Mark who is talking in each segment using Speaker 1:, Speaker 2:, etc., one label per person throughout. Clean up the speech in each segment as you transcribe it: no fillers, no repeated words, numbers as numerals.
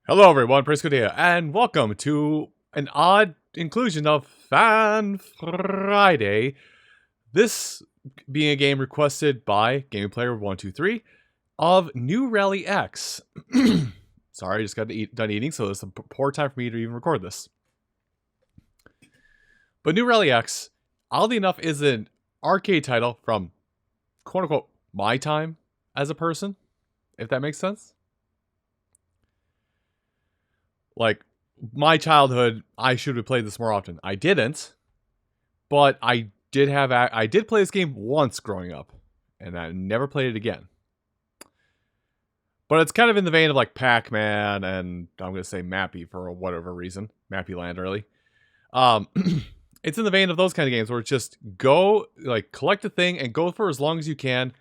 Speaker 1: Hello everyone, Prisco here, and welcome to an odd inclusion of Fan Friday. This being a game requested by GamePlayer123 of New Rally X. Sorry, I just got done eating, so it's a poor time for me to even record this. But New Rally X, oddly enough, is an arcade title from quote-unquote my time as a person, if that makes sense. Like, my childhood, I should have played this more often. I didn't, but I did play this game once growing up, and I never played it again. But it's kind of in the vein of like Pac-Man, and I'm going to say Mappy for whatever reason. Mappy Land, really. It's in the vein of those kind of games where it's just go, like, collect a thing and go for as long as you can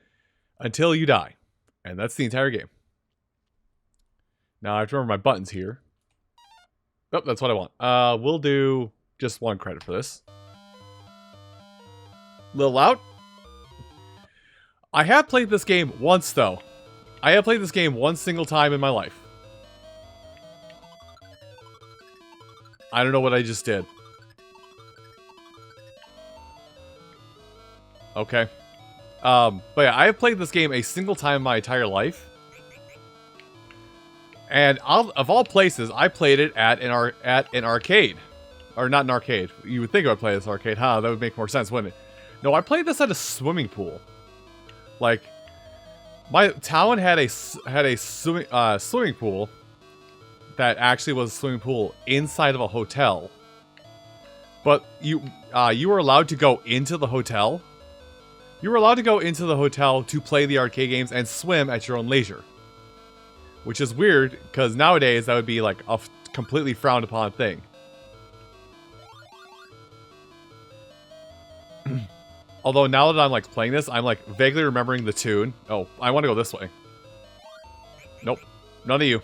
Speaker 1: until you die. And that's the entire game. Now, I have to remember my buttons here. Oh, that's what I want. We'll do just one credit for this. Little loud. I have played this game once, though. I have played this game one single time in my life. I don't know what I just did. Okay. But yeah, I have played this game a single time in my entire life. And of all places, I played it at an arcade. Or not an arcade. You would think I would play this arcade. Huh, that would make more sense, wouldn't it? No, I played this at a swimming pool. Like, my town had a swimming pool that actually was a swimming pool inside of a hotel. But you were allowed to go into the hotel. You were allowed to go into the hotel to play the arcade games and swim at your own leisure. Which is weird, because nowadays that would be like a completely frowned upon thing. Although now that I'm like playing this, I'm like vaguely remembering the tune. Oh, I want to go this way. Nope, none of you.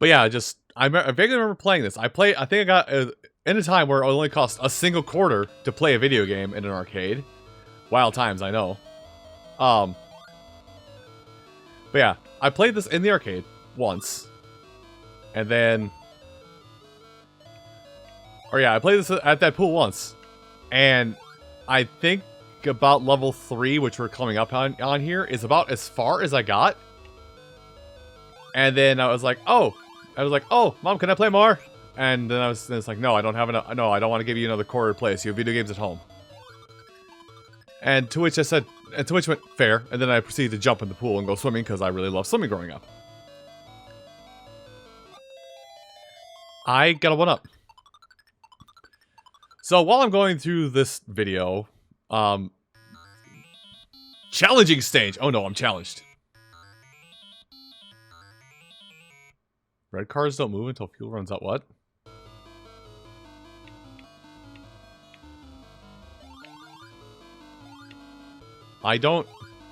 Speaker 1: But yeah, I vaguely remember playing this. I think I got in a time where it only cost a single quarter to play a video game in an arcade. Wild times, I know. But yeah, I played this in the arcade once. And then... Or yeah, I played this at that pool once. And I think about level 3, which we're coming up on here, is about as far as I got. And then I was like, oh, Mom, can I play more? And then it's like, no, I don't have enough. No, I don't want to give you another quarter to play, so you have video games at home. And to which I said, and to which went, fair, and then I proceeded to jump in the pool and go swimming because I really loved swimming growing up. I got a 1-up. So while I'm going through this video, challenging stage. Oh no, I'm challenged. Red cars don't move until fuel runs out. What? I don't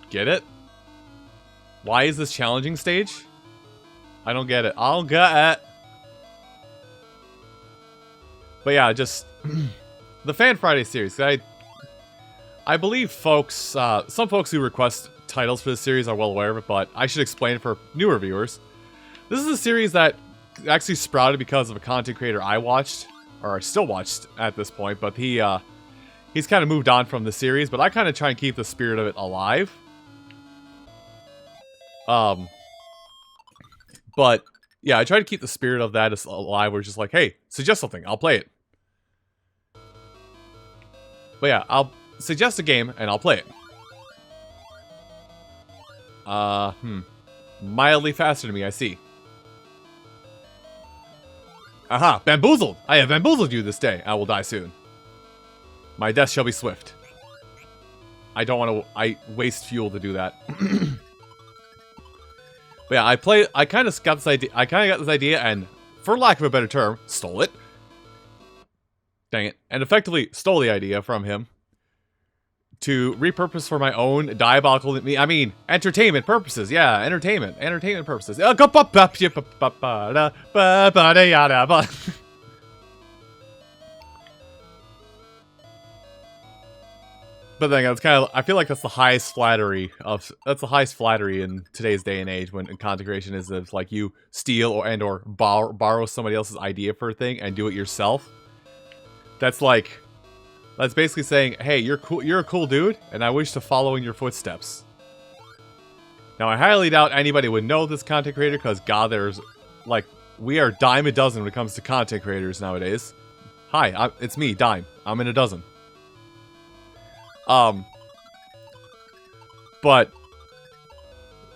Speaker 1: get it. Why is this challenging stage? I don't get it. I'll get it. But yeah, just the Fan Friday series. I believe folks, some folks who request titles for this series are well aware of it, but I should explain it for newer viewers. This is a series that actually sprouted because of a content creator I watched, or I still watched at this point, but he's kind of moved on from the series, but I kind of try and keep the spirit of it alive. But yeah, I try to keep the spirit of that alive. We're just like, hey, suggest something, I'll play it. But yeah, I'll suggest a game and I'll play it. Mildly faster than me, I see. Aha, bamboozled! I have bamboozled you this day. I will die soon. My death shall be swift. I don't want to... I waste fuel to do that. But yeah, I kind of got this idea and, for lack of a better term, stole it. Dang it. And effectively stole the idea from him to repurpose for my own diabolical... I mean, entertainment purposes. Yeah, entertainment purposes. But then it's kind of, I feel like that's the highest flattery in today's day and age when content creation is if like you steal or borrow somebody else's idea for a thing and do it yourself. That's basically saying, hey, you're a cool dude, and I wish to follow in your footsteps. Now, I highly doubt anybody would know this content creator because God, we are dime a dozen when it comes to content creators nowadays. Hi, it's me, Dime. I'm in a dozen. But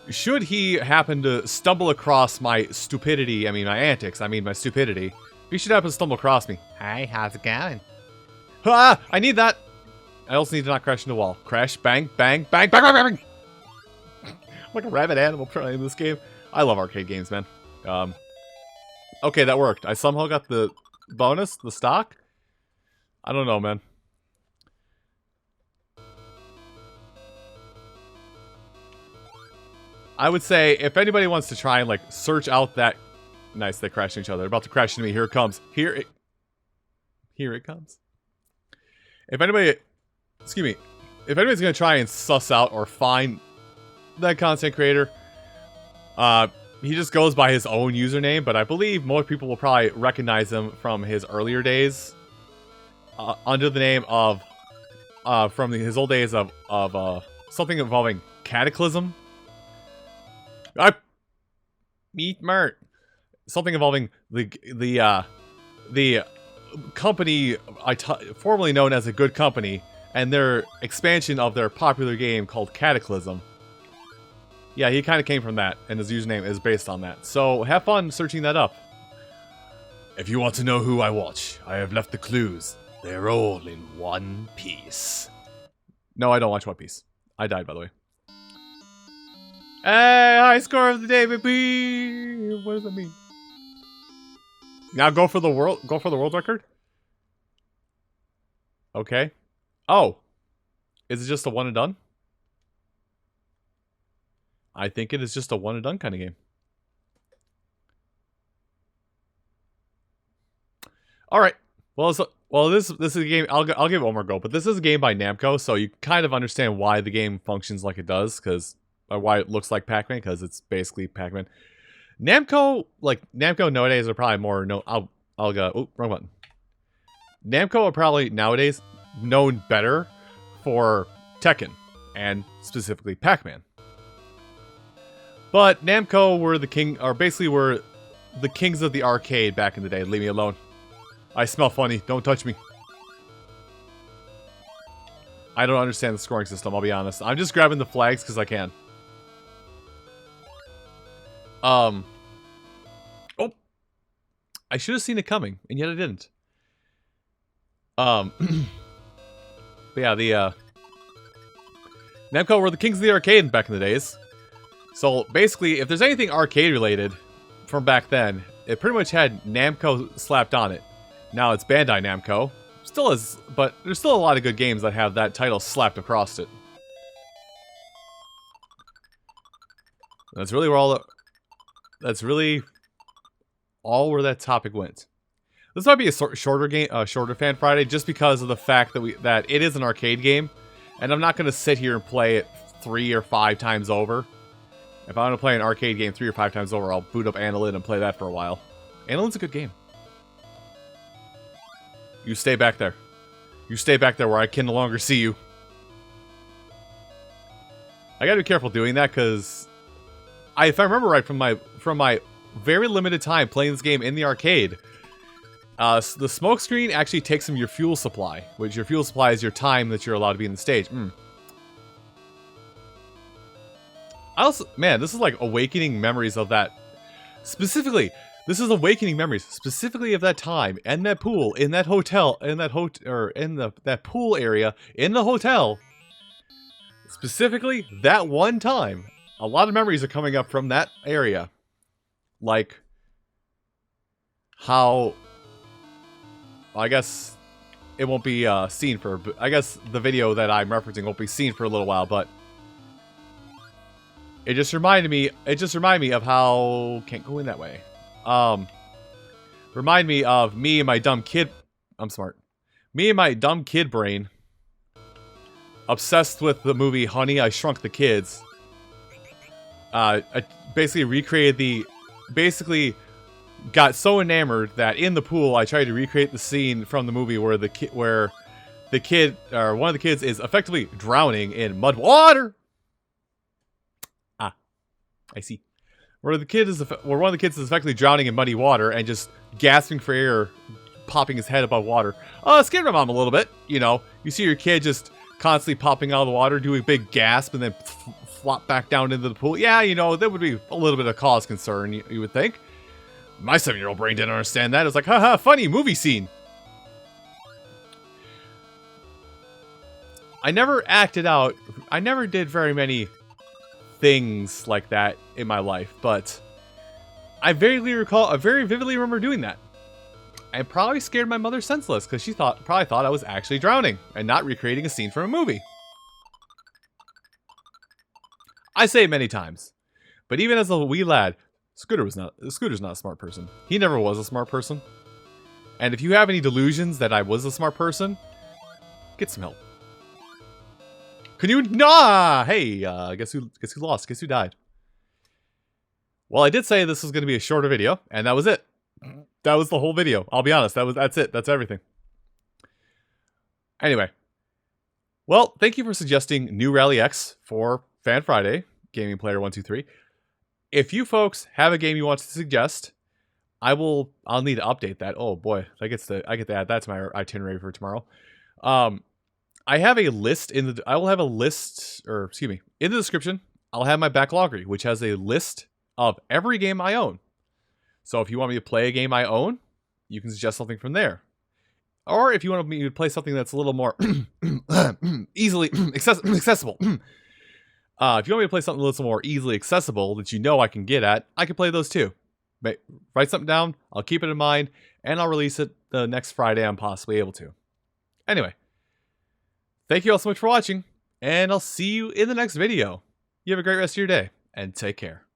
Speaker 1: should he happen to stumble across my stupidity, my antics, my stupidity, if he should happen to stumble across me. Hi, how's it going? Ah, I need that. I also need to not crash into the wall. Crash, bang, bang, bang, bang, bang, bang. I'm like a rabid animal playing this game. I love arcade games, man. Okay, that worked. I somehow got the bonus, the stock. I don't know, man. I would say if anybody wants to try and search out that nice, they crash into each other. They're about to crash into me. Here it comes. Here it comes. If anybody's gonna try and suss out or find that content creator, he just goes by his own username, but I believe most people will probably recognize him from his earlier days, under the name of, from his old days of something involving Cataclysm. Meat Mert. Something involving the company formerly known as A Good Company and their expansion of their popular game called Cataclysm. Yeah, he kind of came from that, and his username is based on that. So have fun searching that up. If you want to know who I watch, I have left the clues. They're all in One Piece. No, I don't watch One Piece. I died, by the way. Hey, high score of the day, baby. What does that mean? Now go for the world record? Okay. Oh. Is it just a one and done? I think it is just a one and done kind of game. All right. Well, this is a game. I'll give it one more go, but this is a game by Namco, so you kind of understand why the game functions like it does, or why it looks like Pac-Man, because it's basically Pac-Man. Namco nowadays are probably more I'll go. Oh, wrong button. Namco are probably nowadays known better for Tekken and specifically Pac-Man. But Namco were were the kings of the arcade back in the day. Leave me alone. I smell funny. Don't touch me. I don't understand the scoring system, I'll be honest. I'm just grabbing the flags because I can. Oh. I should have seen it coming, and yet I didn't. But yeah, Namco were the kings of the arcade back in the days. So basically, if there's anything arcade related from back then, it pretty much had Namco slapped on it. Now it's Bandai Namco. Still is, but there's still a lot of good games that have that title slapped across it. That's really all where that topic went. This might be a shorter Fan Friday, just because of the fact that it is an arcade game, and I'm not going to sit here and play it 3 or 5 times over. If I want to play an arcade game 3 or 5 times over, I'll boot up Annalyn and play that for a while. Annalyn's a good game. You stay back there. You stay back there where I can no longer see you. I gotta be careful doing that, because if I remember right from my very limited time playing this game in the arcade, the smoke screen actually takes from your fuel supply, which your fuel supply is your time that you're allowed to be in the stage. Man, this is like awakening memories of that. Specifically, this is awakening memories specifically of that time and that pool in that hotel, that pool area in the hotel. Specifically, that one time. A lot of memories are coming up from that area. Like how, I guess it won't be seen for, I guess the video that I'm referencing won't be seen for a little while, but it just reminded me of how, can't go in that way. Remind me of me and my dumb kid, I'm smart. Me and my dumb kid brain obsessed with the movie Honey, I Shrunk the Kids. I basically recreated basically got so enamored that in the pool I tried to recreate the scene from the movie where one of the kids is effectively drowning in mud water. Ah, I see. Where one of the kids is effectively drowning in muddy water and just gasping for air, popping his head above water. Scared my mom a little bit. You know, you see your kid just constantly popping out of the water, doing a big gasp, and then flop back down into the pool. Yeah, you know, that would be a little bit of cause concern, you would think. My 7-year-old brain didn't understand that. It was like, haha, funny movie scene. I never acted out. I never did very many things like that in my life, but I very vividly remember doing that. I probably scared my mother senseless because she probably thought I was actually drowning and not recreating a scene from a movie. I say it many times, but even as a wee lad, Scooter's not a smart person. He never was a smart person. And if you have any delusions that I was a smart person, get some help. Can you? Nah! Hey, guess who lost? Guess who died? Well, I did say this was going to be a shorter video, and that was it. That was the whole video. I'll be honest. That's it. That's everything. Anyway. Well, thank you for suggesting New Rally X for Fan Friday, Gaming Player 123. If you folks have a game you want to suggest, I'll need to update that. Oh boy, I get to add that to my itinerary for tomorrow. I have a list in the description. I'll have my backloggery, which has a list of every game I own. So if you want me to play a game I own, you can suggest something from there. Or if you want me to play something that's a little more easily accessible. If you want me to play something a little more easily accessible that you know I can get at, I can play those too. Write something down, I'll keep it in mind, and I'll release it the next Friday I'm possibly able to. Anyway, thank you all so much for watching, and I'll see you in the next video. You have a great rest of your day, and take care.